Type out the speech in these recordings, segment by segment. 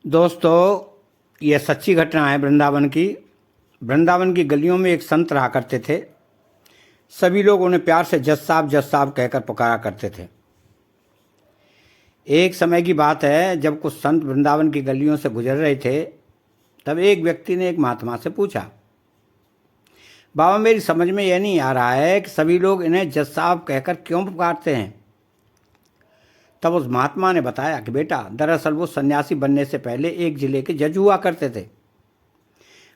दोस्तों, ये सच्ची घटना है वृंदावन की। वृंदावन की गलियों में एक संत रहा करते थे। सभी लोग उन्हें प्यार से जज साहब कहकर पुकारा करते थे। एक समय की बात है, जब कुछ संत वृंदावन की गलियों से गुजर रहे थे, तब एक व्यक्ति ने एक महात्मा से पूछा, बाबा मेरी समझ में यह नहीं आ रहा है कि सभी लोग इन्हें जज साहब कहकर क्यों पुकारते हैं। तब उस महात्मा ने बताया कि बेटा, दरअसल वो सन्यासी बनने से पहले एक जिले के जज हुआ करते थे।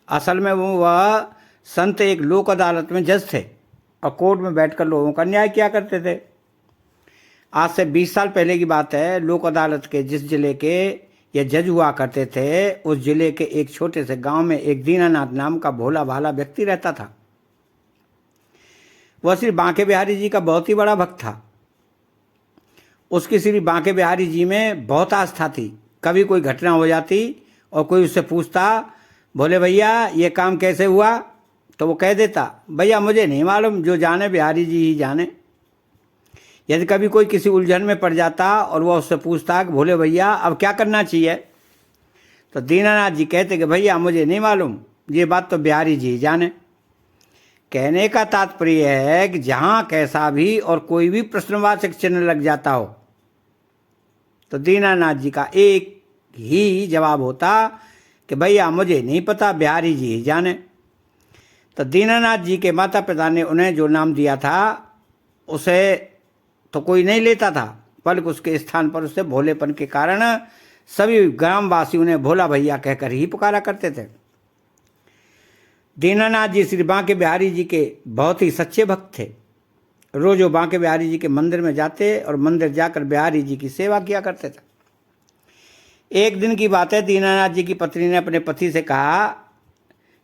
असल में वह संत एक लोक अदालत में जज थे और कोर्ट में बैठकर लोगों का न्याय किया करते थे। आज से 20 साल पहले की बात है। लोक अदालत के जिस जिले के ये जज हुआ करते थे, उस जिले के एक छोटे से गांव में एक दीनानाथ नाम का भोला भाला व्यक्ति रहता था। वह श्री बांके बिहारी जी का बहुत ही बड़ा भक्त था। उसकी श्री बांके बिहारी जी में बहुत आस्था थी। कभी कोई घटना हो जाती और कोई उससे पूछता, भोले भैया ये काम कैसे हुआ, तो वो कह देता, भैया मुझे नहीं मालूम, जो जाने बिहारी जी ही जाने। यदि कभी कोई किसी उलझन में पड़ जाता और वह उससे पूछता कि भोले भैया अब क्या करना चाहिए, तो दीनानाथ जी कहते कि भैया मुझे नहीं मालूम, ये बात तो बिहारी जी ही जाने। कहने का तात्पर्य है कि जहाँ कैसा भी और कोई भी प्रश्नवाचक चिन्ह लग जाता हो, तो दीनानाथ जी का एक ही जवाब होता कि भैया मुझे नहीं पता, बिहारी जी ही जाने। तो दीनानाथ जी के माता पिता ने उन्हें जो नाम दिया था, उसे तो कोई नहीं लेता था, बल्कि उसके स्थान पर उसे भोलेपन के कारण सभी ग्रामवासी उन्हें भोला भैया कहकर ही पुकारा करते थे। दीनानाथ जी श्री बांके बिहारी जी के बहुत ही सच्चे भक्त थे। रोज वो बांके बिहारी जी के मंदिर में जाते और मंदिर जाकर बिहारी जी की सेवा किया करते थे। एक दिन की बात है, दीनानाथ जी की पत्नी ने अपने पति से कहा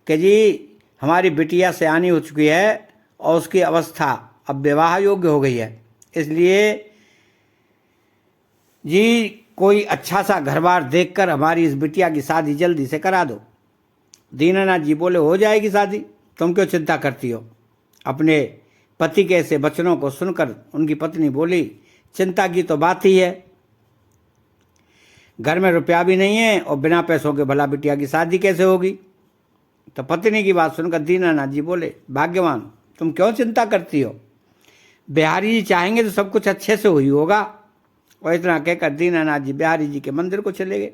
कि जी हमारी बिटिया सयानी हो चुकी है और उसकी अवस्था अब विवाह योग्य हो गई है, इसलिए जी कोई अच्छा सा घर बार देखकर हमारी इस बिटिया की शादी जल्दी से करा दो। दीनानाथ जी बोले, हो जाएगी शादी, तुम क्यों चिंता करती हो। अपने पति के ऐसे वचनों को सुनकर उनकी पत्नी बोली, चिंता की तो बात ही है, घर में रुपया भी नहीं है और बिना पैसों के भला बिटिया की शादी कैसे होगी। तो पत्नी की बात सुनकर दीनानाथ जी बोले, भाग्यवान, तुम क्यों चिंता करती हो, बिहारी जी चाहेंगे तो सब कुछ अच्छे से हुई होगा। और इतना कहकर दीनानाथ जी बिहारी जी के मंदिर को चले गए।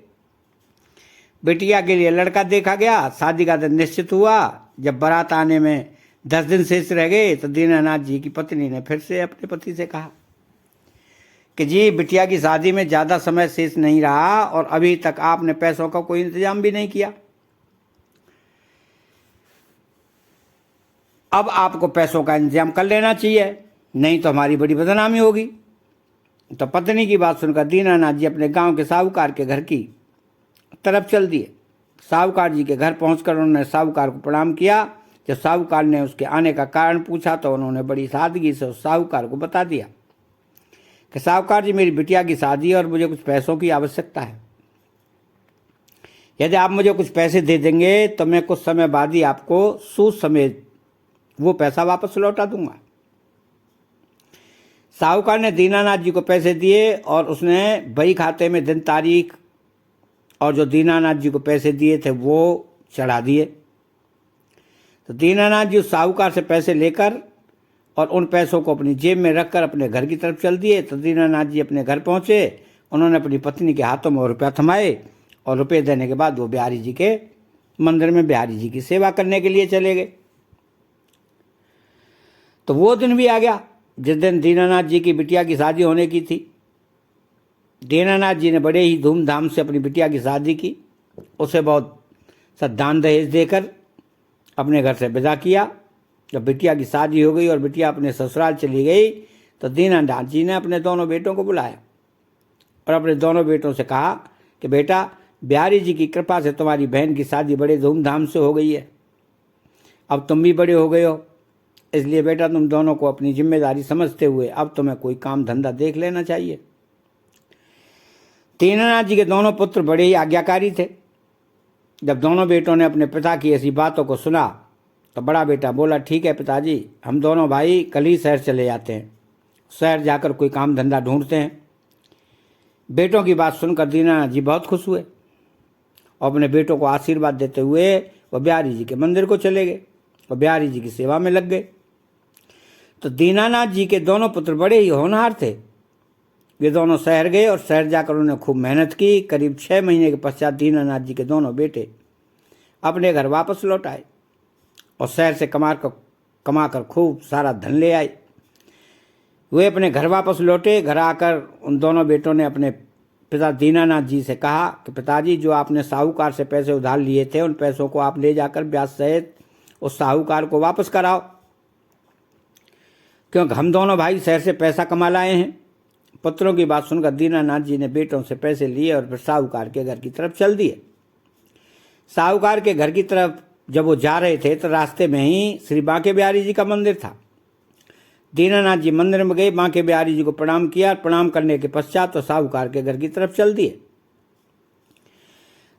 बिटिया के लिए लड़का देखा गया, शादी का दिन निश्चित हुआ। जब बारात आने में 10 दिन शेष रह गए, तो दीनानाथ जी की पत्नी ने फिर से अपने पति से कहा कि जी बिटिया की शादी में ज़्यादा समय शेष नहीं रहा और अभी तक आपने पैसों का कोई इंतजाम भी नहीं किया। अब आपको पैसों का इंतजाम कर लेना चाहिए, नहीं तो हमारी बड़ी बदनामी होगी। तो पत्नी की बात सुनकर दीनानाथ जी अपने गांव के साहूकार के घर की तरफ चल दिए। साहूकार जी के घर पहुंचकर उन्होंने साहूकार को प्रणाम किया। जब साहूकार ने उसके आने का कारण पूछा, तो उन्होंने बड़ी सादगी से उस साहूकार को बता दिया कि साहूकार जी, मेरी बिटिया की शादी है और मुझे कुछ पैसों की आवश्यकता है। यदि आप मुझे कुछ पैसे दे देंगे तो मैं कुछ समय बाद ही आपको सूद समेत वो पैसा वापस लौटा दूंगा। साहूकार ने दीनानाथ जी को पैसे दिए और उसने बही खाते में दिन तारीख और जो दीनानाथ जी को पैसे दिए थे वो चढ़ा दिए। तो दीनानाथ जी उस साहूकार से पैसे लेकर और उन पैसों को अपनी जेब में रखकर अपने घर की तरफ चल दिए। तो दीनानाथ जी अपने घर पहुंचे, उन्होंने अपनी पत्नी के हाथों में रुपया थमाए और रुपये देने के बाद वो बिहारी जी के मंदिर में बिहारी जी की सेवा करने के लिए चले गए। तो वो दिन भी आ गया जिस दिन दीनानाथ जी की बिटिया की शादी होने की थी। दीनानाथ जी ने बड़े ही धूमधाम से अपनी बिटिया की शादी की। उसे बहुत सा दान दहेज देकर अपने घर से विदा किया। जब बिटिया की शादी हो गई और बिटिया अपने ससुराल चली गई, तो दीनानाथ जी ने अपने दोनों बेटों को बुलाया और अपने दोनों बेटों से कहा कि बेटा, बिहारी जी की कृपा से तुम्हारी बहन की शादी बड़े धूमधाम से हो गई है। अब तुम भी बड़े हो गए हो, इसलिए बेटा तुम दोनों को अपनी जिम्मेदारी समझते हुए अब तुम्हें कोई काम धंधा देख लेना चाहिए। दीनानाथ जी के दोनों पुत्र बड़े ही आज्ञाकारी थे। जब दोनों बेटों ने अपने पिता की ऐसी बातों को सुना, तो बड़ा बेटा बोला, ठीक है पिताजी, हम दोनों भाई कल ही शहर चले जाते हैं, शहर जाकर कोई काम धंधा ढूंढते हैं। बेटों की बात सुनकर दीनानाथ जी बहुत खुश हुए। और अपने बेटों को आशीर्वाद देते हुए वह बिहारी जी के मंदिर को चले गए और बिहारी जी की सेवा में लग गए। तो दीनानाथ जी के दोनों पुत्र बड़े ही होनहार थे। वे दोनों शहर गए और शहर जाकर उन्होंने खूब मेहनत की। करीब 6 महीने के पश्चात दीनानाथ जी के दोनों बेटे अपने घर वापस लौट आए और शहर से कमा कर खूब सारा धन ले आए। वे अपने घर वापस लौटे। घर आकर उन दोनों बेटों ने अपने पिता दीनानाथ जी से कहा कि पिताजी, जो आपने साहूकार से पैसे उधार लिए थे उन पैसों को आप ले जाकर ब्याज सहित उस साहूकार को वापस कराओ, क्योंकि हम दोनों भाई शहर से पैसा कमा लाए हैं। पुत्रों की बात सुनकर दीनानाथ जी ने बेटों से पैसे लिए और फिर साहूकार के घर की तरफ चल दिए। साहूकार के घर की तरफ जब वो जा रहे थे तो रास्ते में ही श्री बांके बिहारी जी का मंदिर था। दीनानाथ जी मंदिर में गए, बांके बिहारी जी को प्रणाम किया। प्रणाम करने के पश्चात तो साहूकार के घर की तरफ चल दिए।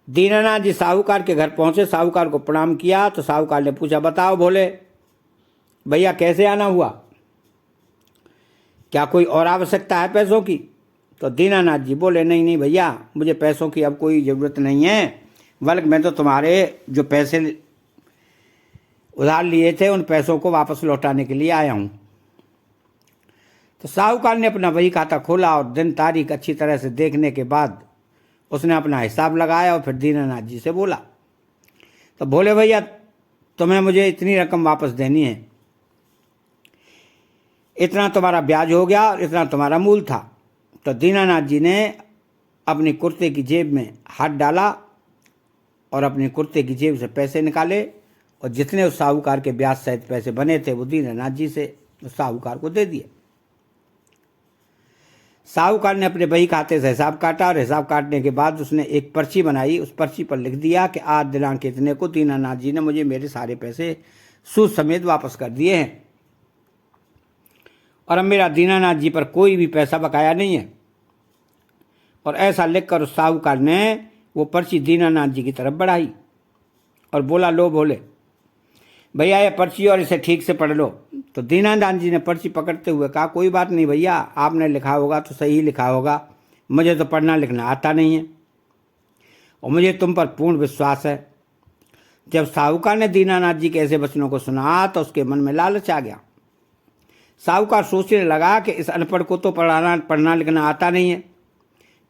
दीनानाथ जी साहूकार के घर पहुंचे, साहूकार को प्रणाम किया तो साहूकार ने पूछा, बताओ भोले भैया कैसे आना हुआ, क्या कोई और आवश्यकता है पैसों की? तो दीनानाथ जी बोले, नहीं नहीं भैया, मुझे पैसों की अब कोई ज़रूरत नहीं है, बल्कि मैं तो तुम्हारे जो पैसे उधार लिए थे उन पैसों को वापस लौटाने के लिए आया हूँ। तो साहूकार ने अपना वही खाता खोला और दिन तारीख अच्छी तरह से देखने के बाद उसने अपना हिसाब लगाया और फिर दीनानाथ जी से बोला, तो बोले भैया तुम्हें मुझे इतनी रकम वापस देनी है, इतना तुम्हारा ब्याज हो गया और इतना तुम्हारा मूल था। तो दीनानाथ जी ने अपनी कुर्ते की जेब में हाथ डाला और अपनी कुर्ते की जेब से पैसे निकाले और जितने उस साहूकार के ब्याज सहित पैसे बने थे वो दीनानाथ जी से उस साहूकार को दे दिए। साहूकार ने अपने बही खाते से हिसाब काटा और हिसाब काटने के बाद उसने एक पर्ची बनाई। उस पर्ची पर लिख दिया कि आज दिनांक इतने को दीनानाथ जी ने मुझे मेरे सारे पैसे सूद समेत वापस कर दिए हैं और अब मेरा दीनानाथ जी पर कोई भी पैसा बकाया नहीं है। और ऐसा लिखकर उस साहूकार ने वो पर्ची दीनानाथ जी की तरफ बढ़ाई और बोला, लो भोले भैया ये पर्ची और इसे ठीक से पढ़ लो। तो दीनानाथ जी ने पर्ची पकड़ते हुए कहा, कोई बात नहीं भैया, आपने लिखा होगा तो सही लिखा होगा, मुझे तो पढ़ना लिखना आता नहीं है और मुझे तुम पर पूर्ण विश्वास है। जब साहूकार ने दीनानाथ जी के ऐसे वचनों को सुना तो उसके मन में लालच आ गया। साहूकार सोचने लगा कि इस अनपढ़ को तो पढ़ना लिखना आता नहीं है,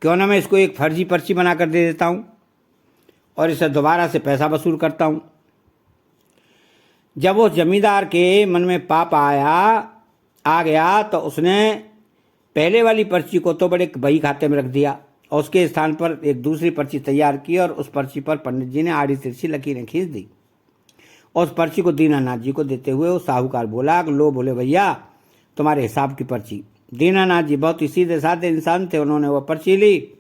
क्यों ना मैं इसको एक फर्जी पर्ची बना कर दे देता हूँ और इसे दोबारा से पैसा वसूल करता हूँ। जब उस जमींदार के मन में पाप आ गया तो उसने पहले वाली पर्ची को तो बड़े बही खाते में रख दिया और उसके स्थान पर एक दूसरी पर्ची तैयार की और उस पर्ची पर पंडित जी ने आड़ी तिरछी लकीरें खींच दी और उस पर्ची को दीनानाथ जी को देते हुए वो साहूकार बोला, लो बोले भैया तुम्हारे हिसाब की पर्ची। दीनानाथ जी बहुत ही सीधे साधे इंसान थे। उन्होंने वह पर्ची ली,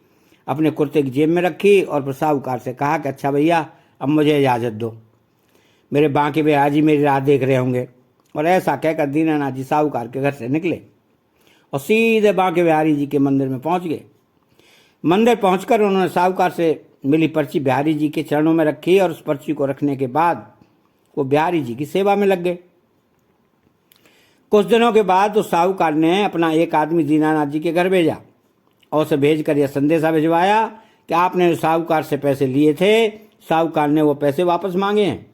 अपने कुर्ते की जेब में रखी और फिर साहूकार से कहा कि अच्छा भैया अब मुझे इजाज़त दो, मेरे बांके बिहारी जी मेरी राह देख रहे होंगे। और ऐसा कहकर दीनानाथ जी साहूकार के घर से निकले और सीधे बांके बिहारी जी के मंदिर में पहुंच गए। मंदिर पहुंचकर उन्होंने साहूकार से मिली पर्ची बिहारी जी के चरणों में रखी और उस पर्ची को रखने के बाद वो बिहारी जी की सेवा में लग गए। कुछ दिनों के बाद उस साहूकार ने अपना एक आदमी दीनानाथ जी के घर भेजा और उसे भेजकर यह संदेशा भिजवाया कि आपने साहूकार से पैसे लिए थे, साहूकार ने वो पैसे वापस मांगे हैं।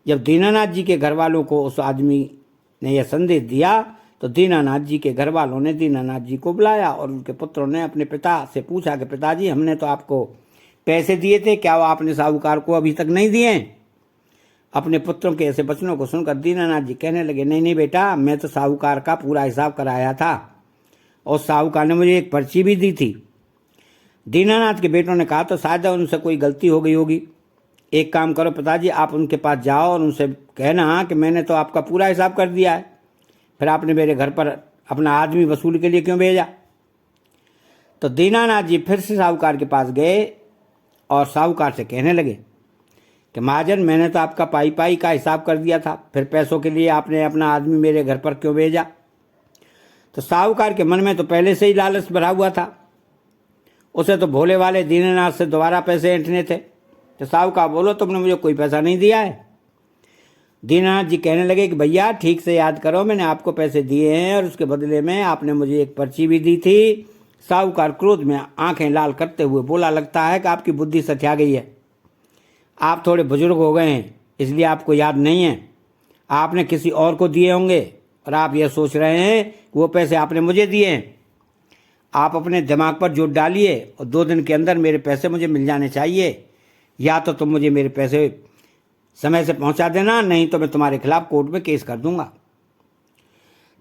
जब दीनानाथ जी के घर वालों को उस आदमी ने यह संदेश दिया तो दीनानाथ जी के घर वालों ने दीनानाथ जी को बुलाया और उनके पुत्रों ने अपने पिता से पूछा कि पिताजी हमने तो आपको पैसे दिए थे, क्या वो आपने साहूकार को अभी तक नहीं दिए? अपने पुत्रों के ऐसे वचनों को सुनकर दीनानाथ जी कहने लगे, नहीं नहीं बेटा, मैं तो साहूकार का पूरा हिसाब कराया था और साहूकार ने मुझे एक पर्ची भी दी थी। दीनानाथ के बेटों ने कहा, तो शायद उनसे कोई गलती हो गई होगी। एक काम करो पिताजी, आप उनके पास जाओ और उनसे कहना कि मैंने तो आपका पूरा हिसाब कर दिया है, फिर आपने मेरे घर पर अपना आदमी वसूल के लिए क्यों भेजा? तो दीनानाथ जी फिर से साहूकार के पास गए और साहूकार से कहने लगे कि महाजन, मैंने तो आपका पाई का हिसाब कर दिया था, फिर पैसों के लिए आपने अपना आदमी मेरे घर पर क्यों भेजा? तो साहूकार के मन में तो पहले से ही लालच भरा हुआ था, उसे तो भोले वाले दीनानाथ से दोबारा पैसे ऐंठने थे। तो साहूकार बोलो, तुमने मुझे कोई पैसा नहीं दिया है? दीनानाथ जी कहने लगे कि भैया ठीक से याद करो, मैंने आपको पैसे दिए हैं और उसके बदले में आपने मुझे एक पर्ची भी दी थी। साहूकार क्रोध में आंखें लाल करते हुए बोला, लगता है कि आपकी बुद्धि सठिया गई है, आप थोड़े बुजुर्ग हो गए हैं, इसलिए आपको याद नहीं है। आपने किसी और को दिए होंगे और आप यह सोच रहे हैं वो पैसे आपने मुझे दिए हैं। आप अपने दिमाग पर जोर डालिए और 2 दिन के अंदर मेरे पैसे मुझे मिल जाने चाहिए। या तो तुम मुझे मेरे पैसे समय से पहुंचा देना, नहीं तो मैं तुम्हारे खिलाफ कोर्ट में केस कर दूंगा।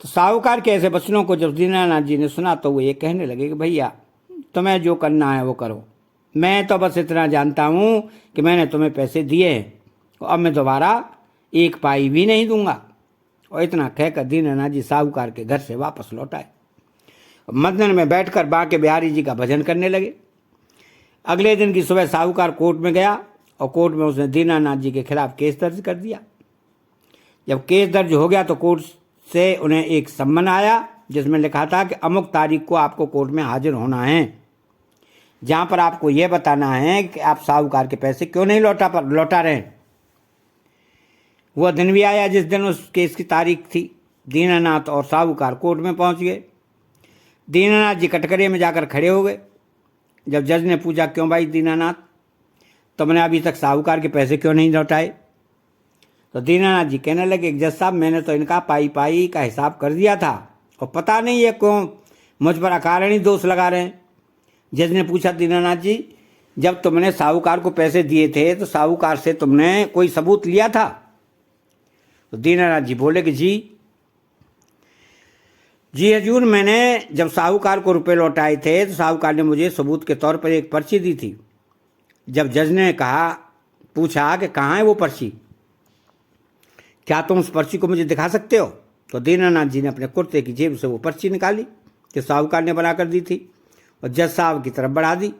तो साहूकार के ऐसे वचनों को जब दीनानाथ जी ने सुना तो वो ये कहने लगे कि भैया तुम्हें जो करना है वो करो, मैं तो बस इतना जानता हूँ कि मैंने तुम्हें पैसे दिए हैं और अब मैं दोबारा 1 पाई भी नहीं दूंगा। और इतना कहकर दीनानाथ जी साहूकार के घर से वापस लौट आए। मंदिर में बैठकर बांके बिहारी जी का भजन करने लगे। अगले दिन की सुबह साहूकार कोर्ट में गया और कोर्ट में उसने दीनानाथ जी के खिलाफ केस दर्ज कर दिया। जब केस दर्ज हो गया तो कोर्ट से उन्हें एक सम्मन आया जिसमें लिखा था कि अमुक तारीख को आपको कोर्ट में हाजिर होना है, जहां पर आपको यह बताना है कि आप साहूकार के पैसे क्यों नहीं लौटा रहे हैं। वह दिन भी आया जिस दिन उस केस की तारीख थी। दीनानाथ और साहूकार कोर्ट में पहुंच गए। दीनानाथ जी कटघरे में जाकर खड़े हो गए। जब जज ने पूछा, क्यों भाई दीनानाथ, तुमने अभी तक साहूकार के पैसे क्यों नहीं लौटाए? तो दीनानाथ जी कहने लगे, जज साहब मैंने तो इनका पाई पाई का हिसाब कर दिया था और पता नहीं ये क्यों मुझ पर अकारण ही दोष लगा रहे हैं। जज ने पूछा, दीनानाथ जी जब तुमने साहूकार को पैसे दिए थे तो साहूकार से तुमने कोई सबूत लिया था? तो दीनानाथ जी बोले कि जी हजूर, मैंने जब साहूकार को रुपए लौटाए थे तो साहूकार ने मुझे सबूत के तौर पर एक पर्ची दी थी। जब जज ने पूछा कि कहाँ है वो पर्ची, क्या तुम उस पर्ची को मुझे दिखा सकते हो? तो दीनानाथ जी ने अपने कुर्ते की जेब से वो पर्ची निकाली जो साहूकार ने बनाकर दी थी और जज साहब की तरफ बढ़ा दी।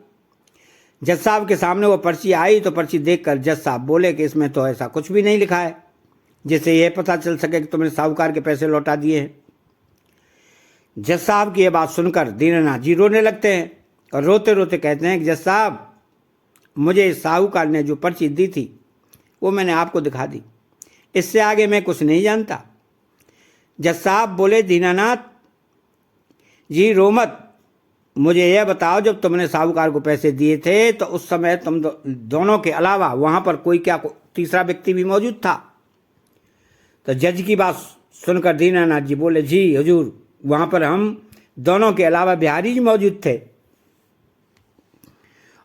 जज साहब के सामने वो पर्ची आई तो पर्ची देखकर जज साहब बोले कि इसमें तो ऐसा कुछ भी नहीं लिखा है जिससे यह पता चल सके कि तुमने साहूकार के पैसे लौटा दिए हैं। जज साहब की यह बात सुनकर दीनानाथ जी रोने लगते हैं और रोते रोते कहते हैं कि जज साहब, मुझे साहूकार ने जो पर्ची दी थी वो मैंने आपको दिखा दी, इससे आगे मैं कुछ नहीं जानता। जज साहब बोले, दीनानाथ जी रो मत, मुझे यह बताओ जब तुमने साहूकार को पैसे दिए थे तो उस समय तुम दोनों के अलावा वहां पर कोई क्या तीसरा व्यक्ति भी मौजूद था? तो जज की बात सुनकर दीनानाथ जी बोले, जी हुजूर, वहां पर हम दोनों के अलावा बिहारी जी मौजूद थे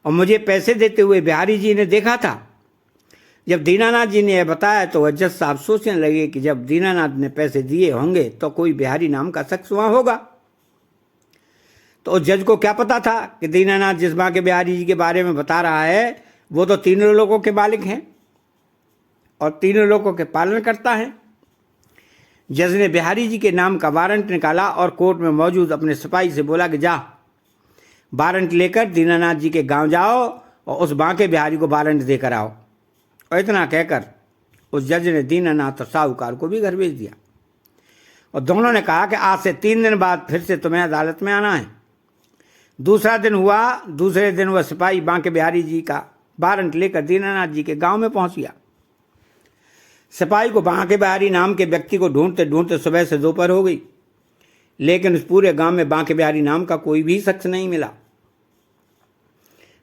और मुझे पैसे देते हुए बिहारी जी ने देखा था। जब दीनानाथ जी ने यह बताया तो वह जज साहब सोचने लगे कि जब दीनानाथ ने पैसे दिए होंगे तो कोई बिहारी नाम का शख्स वहां होगा। तो उस जज को क्या पता था कि दीनानाथ जिस बांके बिहारी जी के बारे में बता रहा है वो तो तीनों लोगों के मालिक हैं और तीनों लोगों के पालन करता है। जज ने बिहारी जी के नाम का वारंट निकाला और कोर्ट में मौजूद अपने सिपाही से बोला कि जा वारंट लेकर दीनानाथ जी के गांव जाओ और उस बांके बिहारी को वारंट देकर आओ। और इतना कहकर उस जज ने दीनानाथ और साहूकार को भी घर भेज दिया और दोनों ने कहा कि आज से 3 दिन बाद फिर से तुम्हें अदालत में आना है। दूसरा दिन हुआ। दूसरे दिन वह सिपाही बांके बिहारी जी का वारंट लेकर दीनानाथ जी के गांव में पहुंच गया। सिपाही को बांके बिहारी नाम के व्यक्ति को ढूंढते ढूंढते सुबह से दोपहर हो गई, लेकिन उस पूरे गांव में बांके बिहारी नाम का कोई भी शख्स नहीं मिला।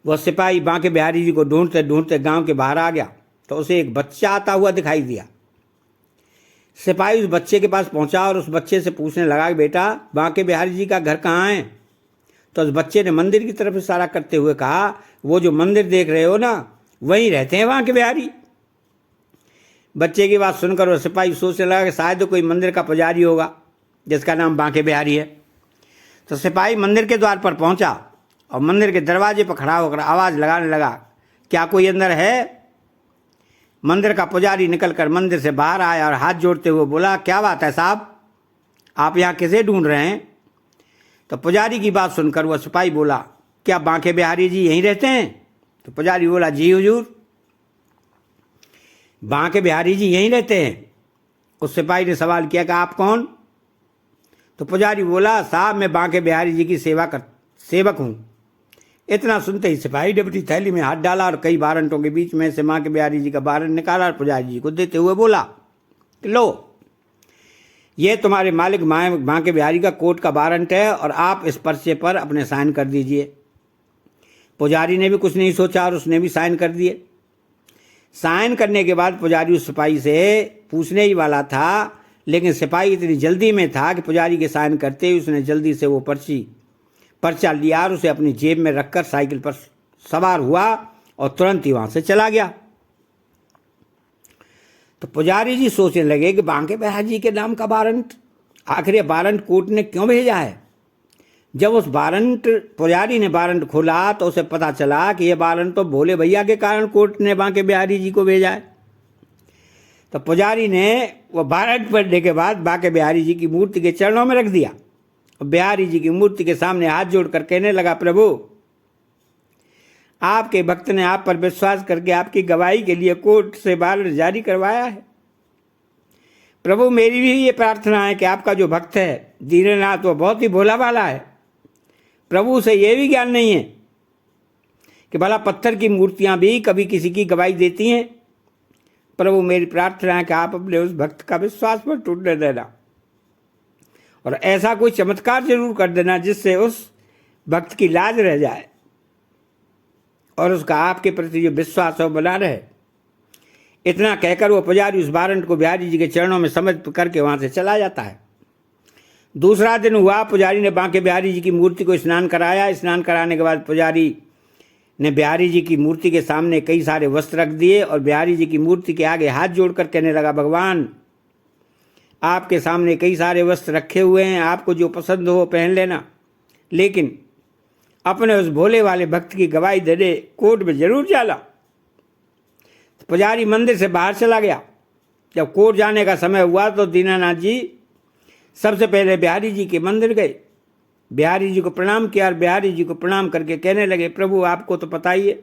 वह सिपाही बांके बिहारी जी को ढूंढते ढूंढते गांव के बाहर आ गया तो उसे एक बच्चा आता हुआ दिखाई दिया। सिपाही उस बच्चे के पास पहुंचा और उस बच्चे से पूछने लगा कि बेटा, बांके बिहारी जी का घर कहाँ है? तो उस बच्चे ने मंदिर की तरफ इशारा करते हुए कहा, वो जो मंदिर देख रहे हो ना, वहीं रहते हैं बांके बिहारी। बच्चे की बात सुनकर वह सिपाही सोचने लगा कि शायद कोई मंदिर का पुजारी होगा जिसका नाम बांके बिहारी है। तो सिपाही मंदिर के द्वार पर पहुंचा और मंदिर के दरवाजे पर खड़ा होकर आवाज़ लगाने लगा, क्या कोई अंदर है? मंदिर का पुजारी निकलकर मंदिर से बाहर आया और हाथ जोड़ते हुए बोला, क्या बात है साहब, आप यहाँ किसे ढूंढ रहे हैं? तो पुजारी की बात सुनकर वह सिपाही बोला, क्या बांके बिहारी जी यहीं रहते हैं? तो पुजारी बोला, जी हुजूर, बांके बिहारी जी यहीं रहते हैं। उस सिपाही ने सवाल किया कि आप कौन? तो पुजारी बोला, साहब मैं बांके बिहारी जी की सेवक हूँ। इतना सुनते ही सिपाही ने अपनी थैली में हाथ डाला और कई वारंटों के बीच में से बांके बिहारी जी का वारंट निकाला और पुजारी जी को देते हुए बोला, लो, ये तुम्हारे मालिक बांके बिहारी का कोर्ट का वारंट है और आप इस पर्चे पर अपने साइन कर दीजिए। पुजारी ने भी कुछ नहीं सोचा और उसने भी साइन कर दिए। साइन करने के बाद पुजारी उस सिपाही से पूछने ही वाला था, लेकिन सिपाही इतनी जल्दी में था कि पुजारी के साइन करते ही उसने जल्दी से वो पर्चा लिया और उसे अपनी जेब में रखकर साइकिल पर सवार हुआ और तुरंत ही वहां से चला गया। तो पुजारी जी सोचने लगे कि बांके बिहारी जी के नाम का वारंट, आखिर ये वारंट कोर्ट ने क्यों भेजा है। जब उस पुजारी ने वारंट खोला तो उसे पता चला कि यह वारंट तो भोले भैया के कारण कोर्ट ने बांके बिहारी जी को भेजा है। तो पुजारी ने वो वारंट पढ़ने के बाद बांके बिहारी जी की मूर्ति के चरणों में रख दिया और बिहारी जी की मूर्ति के सामने हाथ जोड़कर कहने लगा, प्रभु, आपके भक्त ने आप पर विश्वास करके आपकी गवाही के लिए कोर्ट से वारंट जारी करवाया है। प्रभु, मेरी भी ये प्रार्थना है कि आपका जो भक्त है दीननाथ, वो बहुत ही भोला भाला है। प्रभु, उसे ये भी ज्ञान नहीं है कि भला पत्थर की मूर्तियां भी कभी किसी की गवाही देती हैं। प्रभु, मेरी प्रार्थना है कि आप अपने उस भक्त का विश्वास पर टूटने देना और ऐसा कोई चमत्कार जरूर कर देना जिससे उस भक्त की लाज रह जाए और उसका आपके प्रति जो विश्वास है वो बना रहे। इतना कहकर वो पुजारी उस वारंट को बिहारी जी के चरणों में समर्पित करके वहां से चला जाता है। दूसरा दिन हुआ, पुजारी ने बांके बिहारी जी की मूर्ति को स्नान कराया। स्नान कराने के बाद पुजारी ने बिहारी जी की मूर्ति के सामने कई सारे वस्त्र रख दिए और बिहारी जी की मूर्ति के आगे हाथ जोड़कर कहने लगा, भगवान, आपके सामने कई सारे वस्त्र रखे हुए हैं, आपको जो पसंद हो पहन लेना, लेकिन अपने उस भोले वाले भक्त की गवाही देने कोर्ट में जरूर जाना। पुजारी मंदिर से बाहर चला गया। जब कोर्ट जाने का समय हुआ तो दीनानाथ जी सबसे पहले बिहारी जी के मंदिर गए, बिहारी जी को प्रणाम किया और बिहारी जी को प्रणाम करके कहने लगे, प्रभु, आपको तो पता ही है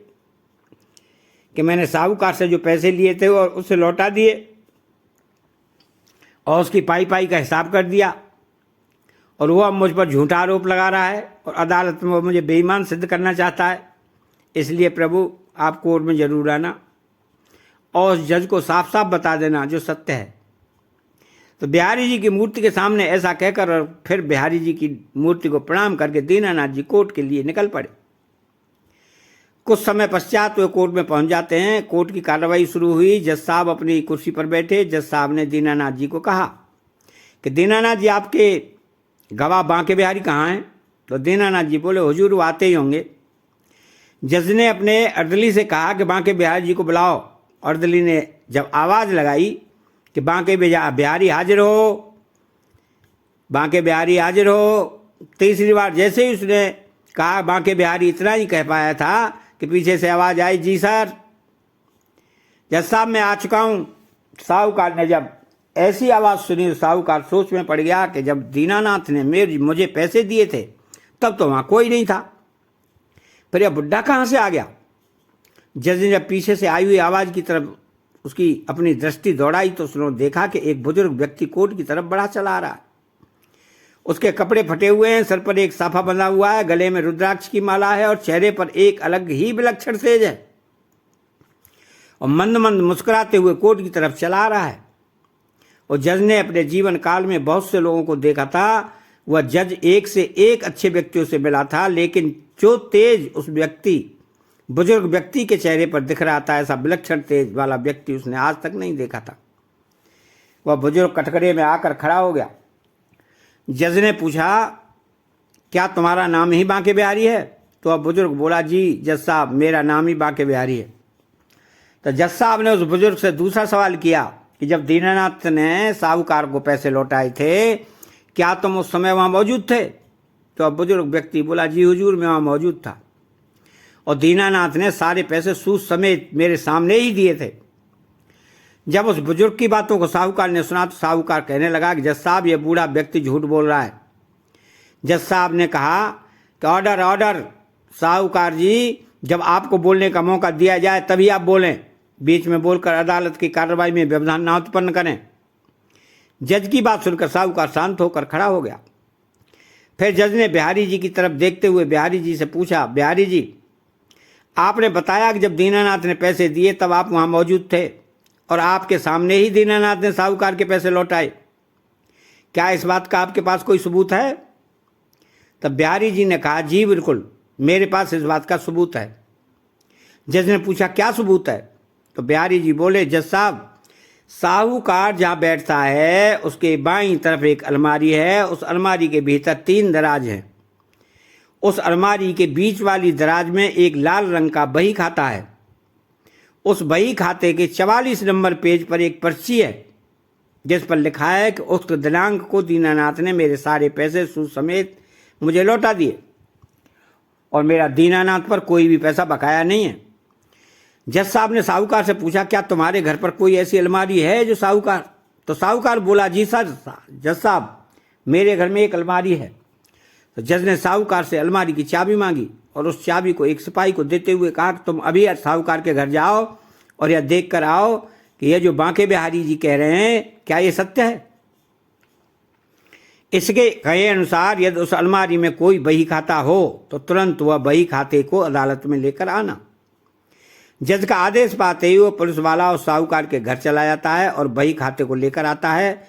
कि मैंने साहूकार से जो पैसे लिए थे और उसे लौटा दिए और उसकी पाई का हिसाब कर दिया और वो अब मुझ पर झूठा आरोप लगा रहा है और अदालत में वो मुझे बेईमान सिद्ध करना चाहता है। इसलिए प्रभु, आप कोर्ट में जरूर आना और उस जज को साफ साफ बता देना जो सत्य है। तो बिहारी जी की मूर्ति के सामने ऐसा कहकर और फिर बिहारी जी की मूर्ति को प्रणाम करके दीनानाथ जी कोर्ट के लिए निकल पड़े। कुछ समय पश्चात वे कोर्ट में पहुंच जाते हैं। कोर्ट की कार्रवाई शुरू हुई। जज साहब अपनी कुर्सी पर बैठे। जज साहब ने दीनानाथ जी को कहा कि दीनानाथ जी, आपके गवाह बांके बिहारी कहाँ हैं। तो दीनानाथ जी बोले, हुजूर, वो आते ही होंगे। जज ने अपने अर्दली से कहा कि बांके बिहारी जी को बुलाओ। अर्दली ने जब आवाज़ लगाई कि बांके बिहारी हाजिर हो, बांके बिहारी हाजिर हो, तीसरी बार जैसे ही उसने कहा बांके बिहारी, इतना ही कह पाया था कि पीछे से आवाज़ आई, जी सर। जज साहब, मैं आ चुका हूँ। साहूकार ने जब ऐसी आवाज़ सुनी, साहूकार सोच में पड़ गया कि जब दीनानाथ ने मुझे पैसे दिए थे तब तो वहाँ कोई नहीं था, फिर यह बुड्ढा कहाँ से आ गया। जज ने जब पीछे से आई हुई आवाज़ की तरफ उसकी अपनी दृष्टि दौड़ाई तो उसने देखा कि एक बुजुर्ग व्यक्ति कोर्ट की तरफ बढ़ा चला रहा है। उसके कपड़े फटे हुए हैं, सर पर एक साफा बंधा हुआ है, गले में रुद्राक्ष की माला है और चेहरे पर एक अलग ही विलक्षण तेज है और मंद मंद मुस्कुराते हुए कोर्ट की तरफ चला रहा है। और जज ने अपने जीवन काल में बहुत से लोगों को देखा था। वह जज एक से एक अच्छे व्यक्तियों से मिला था, लेकिन जो तेज उस बुजुर्ग व्यक्ति के चेहरे पर दिख रहा था, ऐसा विलक्षण तेज वाला व्यक्ति उसने आज तक नहीं देखा था। वह बुजुर्ग कटघरे में आकर खड़ा हो गया। जज ने पूछा, क्या तुम्हारा नाम ही बांके बिहारी है। तो वह बुजुर्ग बोला, जी जज साहब, मेरा नाम ही बांके बिहारी है। तो जज साहब ने उस बुजुर्ग से दूसरा सवाल किया कि जब दीनानाथ ने साहूकार को पैसे लौटाए थे, क्या तुम उस समय वहाँ मौजूद थे। तो अब बुजुर्ग व्यक्ति बोला, जी हुजूर, मैं वहाँ मौजूद था और दीनानाथ ने सारे पैसे सूद समेत मेरे सामने ही दिए थे। जब उस बुजुर्ग की बातों को साहूकार ने सुना तो साहूकार कहने लगा कि जज साहब, यह बूढ़ा व्यक्ति झूठ बोल रहा है। जज साहब ने कहा कि ऑर्डर ऑर्डर। साहूकार जी, जब आपको बोलने का मौका दिया जाए तभी आप बोलें, बीच में बोलकर अदालत की कार्रवाई में व्यवधान न उत्पन्न करें। जज की बात सुनकर साहूकार शांत होकर खड़ा हो गया। फिर जज ने बिहारी जी की तरफ देखते हुए बिहारी जी से पूछा, बिहारी जी, आपने बताया कि जब दीनानाथ ने पैसे दिए तब आप वहाँ मौजूद थे और आपके सामने ही दीनानाथ ने साहूकार के पैसे लौटाए। क्या इस बात का आपके पास कोई सबूत है। तब बिहारी जी ने कहा, जी बिल्कुल, मेरे पास इस बात का सबूत है। जज ने पूछा, क्या सबूत है। तो बिहारी जी बोले, जज साहब, साहूकार जहाँ बैठता है उसके बाईं तरफ एक अलमारी है, उस अलमारी के भीतर 3 दराज हैं। उस अलमारी के बीच वाली दराज में एक लाल रंग का बही खाता है। उस बही खाते के 44 नंबर पेज पर एक पर्ची है जिस पर लिखा है कि उक्त दिनांक को दीनानाथ ने मेरे सारे पैसे सूद समेत मुझे लौटा दिए और मेरा दीनानाथ पर कोई भी पैसा बकाया नहीं है। जज साहब ने साहूकार से पूछा, क्या तुम्हारे घर पर कोई ऐसी अलमारी है जो साहूकार? तो साहूकार बोला, जी सर जज साहब, मेरे घर में एक अलमारी है। तो जज ने साहूकार से अलमारी की चाबी मांगी और उस चाबी को एक सिपाही को देते हुए कहा कि तुम अभी साहूकार के घर जाओ और यह देख कर आओ कि यह जो बांके बिहारी जी कह रहे हैं क्या ये सत्य है। इसके कहे अनुसार यदि उस अलमारी में कोई बही खाता हो तो तुरंत वह बही खाते को अदालत में लेकर आना। जज का आदेश पाते ही वो पुलिस वाला उस साहूकार के घर चला जाता है और बही खाते को लेकर आता है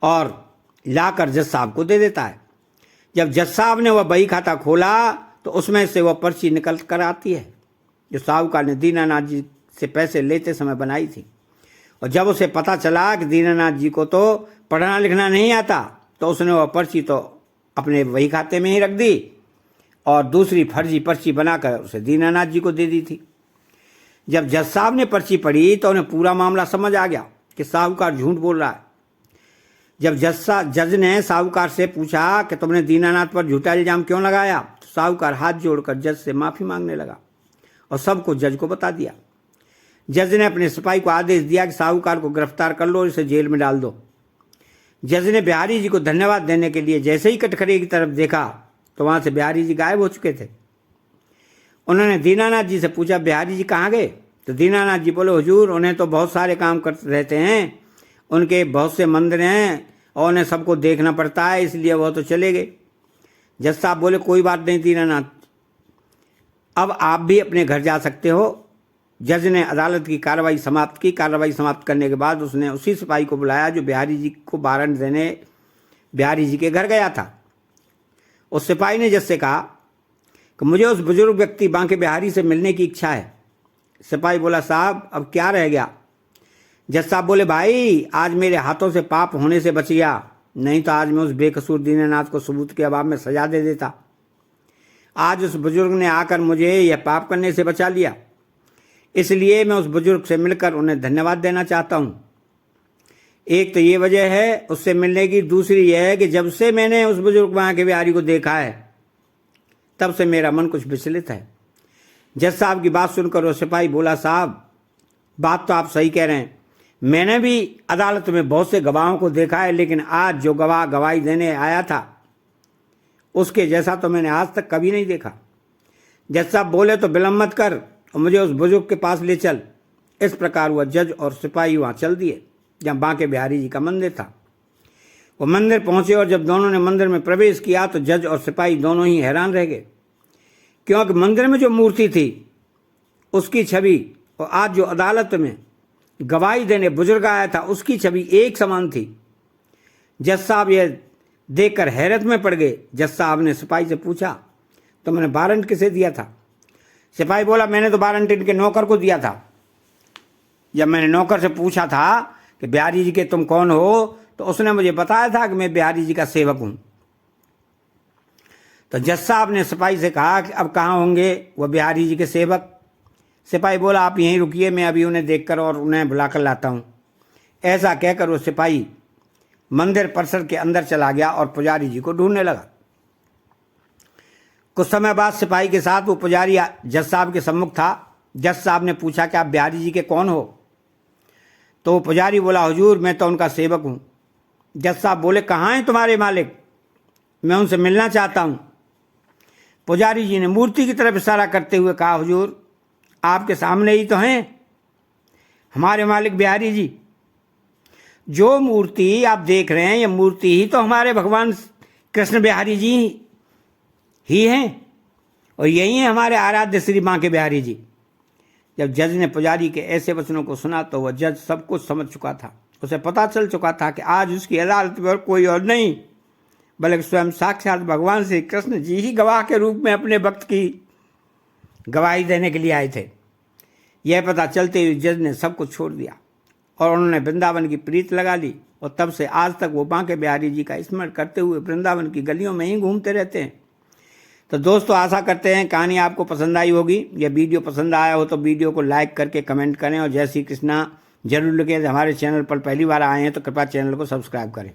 और लाकर जज साहब को दे देता है। जब जज साहब ने वह बही खाता खोला तो उसमें से वह पर्ची निकल कर आती है जो साहूकार ने दीनानाथ जी से पैसे लेते समय बनाई थी। और जब उसे पता चला कि दीनानाथ जी को तो पढ़ना लिखना नहीं आता तो उसने वह पर्ची तो अपने वही खाते में ही रख दी और दूसरी फर्जी पर्ची बनाकर उसे दीनानाथ जी को दे दी थी। जब जज साहब ने पर्ची पढ़ी तो उन्हें पूरा मामला समझ आ गया कि साहूकार झूठ बोल रहा है। जब जज ने साहूकार से पूछा कि तुमने दीनानाथ पर झूठा इल्जाम क्यों लगाया, तो साहूकार हाथ जोड़कर जज से माफ़ी मांगने लगा और सबको जज को बता दिया। जज ने अपने सिपाही को आदेश दिया कि साहूकार को गिरफ्तार कर लो और इसे जेल में डाल दो। जज ने बिहारी जी को धन्यवाद देने के लिए जैसे ही कटघरे की तरफ देखा तो वहाँ से बिहारी जी गायब हो चुके थे। उन्होंने दीनानाथ जी से पूछा, बिहारी जी कहाँ गए? तो दीनानाथ जी बोले, हुजूर उन्हें तो बहुत सारे काम करते रहते हैं, उनके बहुत से मंदिर हैं और उन्हें सबको देखना पड़ता है, इसलिए वह तो चले गए। जज साहब बोले, कोई बात नहीं दीनानाथ, अब आप भी अपने घर जा सकते हो। जज ने अदालत की कार्रवाई समाप्त की। कार्रवाई समाप्त करने के बाद उसने उसी सिपाही को बुलाया जो बिहारी जी को वारंट देने बिहारी जी के घर गया था। उस सिपाही ने जज से कहा कि मुझे उस बुजुर्ग व्यक्ति बांके बिहारी से मिलने की इच्छा है। सिपाही बोला, साहब अब क्या रह गया? जज साहब बोले, भाई आज मेरे हाथों से पाप होने से बच गया, नहीं तो आज मैं उस बेकसूर दीनानाथ को सबूत के अभाव में सजा दे देता। आज उस बुजुर्ग ने आकर मुझे यह पाप करने से बचा लिया, इसलिए मैं उस बुजुर्ग से मिलकर उन्हें धन्यवाद देना चाहता हूँ। एक तो ये वजह है उससे मिलने की, दूसरी यह है कि जब से मैंने उस बुजुर्ग बांके बिहारी को देखा है तब से मेरा मन कुछ विचलित है। जज साहब की बात सुनकर वो सिपाही बोला, साहब बात तो आप सही कह रहे हैं, मैंने भी अदालत में बहुत से गवाहों को देखा है, लेकिन आज जो गवाह गवाही देने आया था उसके जैसा तो मैंने आज तक कभी नहीं देखा। जज साहब बोले, तो विलम्ब मत कर और मुझे उस बुजुर्ग के पास ले चल। इस प्रकार वह जज और सिपाही वहाँ चल दिए जहाँ बांके बिहारी जी का मंदिर था। वो मंदिर पहुँचे और जब दोनों ने मंदिर में प्रवेश किया तो जज और सिपाही दोनों ही हैरान रह गए, क्योंकि मंदिर में जो मूर्ति थी उसकी छवि और आज जो अदालत में गवाही देने बुजुर्ग आया था उसकी छवि एक समान थी। जज साहब यह देखकर हैरत में पड़ गए। जज साहब ने सिपाही से पूछा, तो मैंने वारंट किसे दिया था? सिपाही बोला, मैंने तो वारंट इनके नौकर को दिया था। जब मैंने नौकर से पूछा था कि बिहारी जी के तुम कौन हो, तो उसने मुझे बताया था कि मैं बिहारी जी का सेवक हूँ। तो जज साहब ने सिपाही से कहा कि अब कहाँ होंगे वह बिहारी जी के सेवक? सिपाही बोला, आप यहीं रुकिए, मैं अभी उन्हें देखकर और उन्हें बुलाकर लाता हूँ। ऐसा कहकर वो सिपाही मंदिर परिसर के अंदर चला गया और पुजारी जी को ढूंढने लगा। कुछ समय बाद सिपाही के साथ वो पुजारी जज साहब के सम्मुख था। जज साहब ने पूछा कि आप बिहारी जी के कौन हो? तो वो पुजारी बोला, हुजूर मैं तो उनका सेवक हूँ। जज साहब बोले, कहाँ हैं तुम्हारे मालिक? मैं उनसे मिलना चाहता हूँ। पुजारी जी ने मूर्ति की तरफ इशारा करते हुए कहा, हुजूर आपके सामने ही तो हैं हमारे मालिक बिहारी जी। जो मूर्ति आप देख रहे हैं ये मूर्ति ही तो हमारे भगवान कृष्ण बिहारी जी ही हैं और यही है हमारे आराध्य श्री बांके बिहारी जी। जब जज ने पुजारी के ऐसे वचनों को सुना तो वह जज सब कुछ समझ चुका था। उसे पता चल चुका था कि आज उसकी अदालत में और कोई और नहीं बल्कि स्वयं साक्षात भगवान श्री कृष्ण जी ही गवाह के रूप में अपने भक्त की गवाही देने के लिए आए थे। यह पता चलते ही जज ने सब कुछ छोड़ दिया और उन्होंने वृंदावन की प्रीत लगा ली और तब से आज तक वो बांके बिहारी जी का स्मरण करते हुए वृंदावन की गलियों में ही घूमते रहते हैं। तो दोस्तों आशा करते हैं कहानी आपको पसंद आई होगी। यह वीडियो पसंद आया हो तो वीडियो को लाइक करके कमेंट करें और जय श्री कृष्णा जरूर लिखें। हमारे चैनल पर पहली बार आए हैं तो कृपया चैनल को सब्सक्राइब करें।